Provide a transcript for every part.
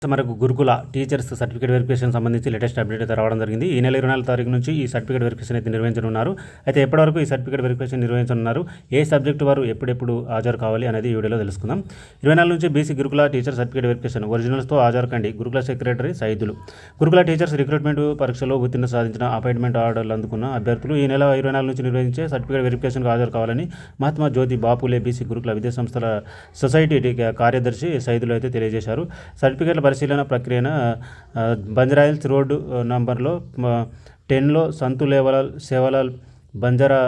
మనకు గురుకుల teachers certificate verification సంబంధించి లేటెస్ట్ అప్డేట్ అయితే రావడం జరిగింది. ఈ నెల 24 తారీఖు నుంచి ఈ సర్టిఫికేట్ వెరిఫికేషన్ అయితే నిర్వహించనున్నారు. అయితే ఎప్పటివరకు ఈ సర్టిఫికేట్ వెరిఫికేషన్ నిర్వహించనున్నారు, ఏ సబ్జెక్టు వారు ఎప్పుడెప్పుడు హాజరు కావాలి అనేది ఈ వీడియోలో తెలుసుకుందాం. 24 నుంచి బీసీ గురుకుల టీచర్ సర్టిఫికేట్ వెరిఫికేషన్ ఒరిజినల్స్తో హాజరు కండి. గురుకుల సెక్రటరీ సైదులు. గురుకుల టీచర్స్ రిక్రూట్మెంట్ పరీక్షలో ఉత్తీర్ణ సాధించిన అపాయింట్మెంట్ ఆర్డర్లు అందుకున్న అభ్యర్థులు ఈ నెల 24 నుంచి నిర్వహించే సర్టిఫికేట్ వెరిఫికేషన్కు హాజరు కావాలని మహాత్మా జ్యోతి బాపులే బీసీ గురుకుల విద్యా సంస్థల సొసైటీ కార్యదర్శి సైదులు అయితే తెలియజేశారు. సర్టిఫికేట్ల పరిశీలన ప్రక్రియన బంజారాహిల్స్ రోడ్డు నంబర్లో 10లో సంతు సేవలాల్ బంజారా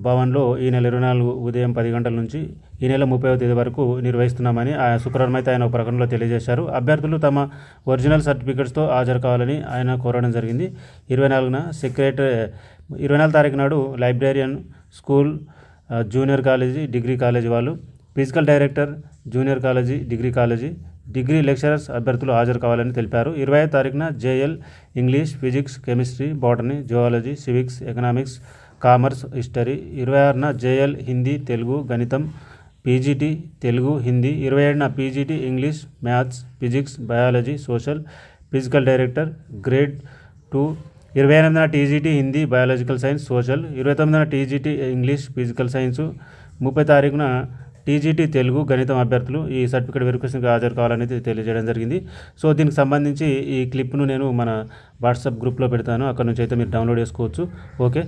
భవన్లో ఈ నెల 24 ఉదయం 10 గంటల నుంచి ఈ నెల 30వ తేదీ వరకు నిర్వహిస్తున్నామని శుక్రవారం అయితే ఆయన ఒక ప్రకటనలో తెలియజేశారు. అభ్యర్థులు తమ ఒరిజినల్ సర్టిఫికేట్స్తో హాజరు కావాలని ఆయన కోరడం జరిగింది. 24 తారీఖు నాడు librarian, school, junior college, degree college వాళ్ళు, physical director, junior college, degree lecturers అభ్యర్థులు హాజరు కావాలని తెలిపారు. 25 తారీఖున JL English, physics, chemistry, botany, zoology, civics, economics, commerce, history. 26న జేఎల్ హిందీ, తెలుగు, గణితం, పీజీటీ తెలుగు, హిందీ. 27న PGT English, maths, physics, biology, social, physical director grade 2. 28న TGT Hindi, biological science, social. 29న టీజీటీ ఇంగ్లీష్, ఫిజికల్ సైన్స్. 30 తారీఖున టీజీటీ తెలుగు, గణితం అభ్యర్థులు ఈ సర్టిఫికేట్ వెరిఫికేషన్కి హాజరు కావాలనేది తెలియజేయడం జరిగింది. సో దీనికి సంబంధించి ఈ క్లిప్ను నేను మన వాట్సాప్ గ్రూప్లో పెడతాను, అక్కడ నుంచి అయితే మీరు డౌన్లోడ్ చేసుకోవచ్చు. ఓకే.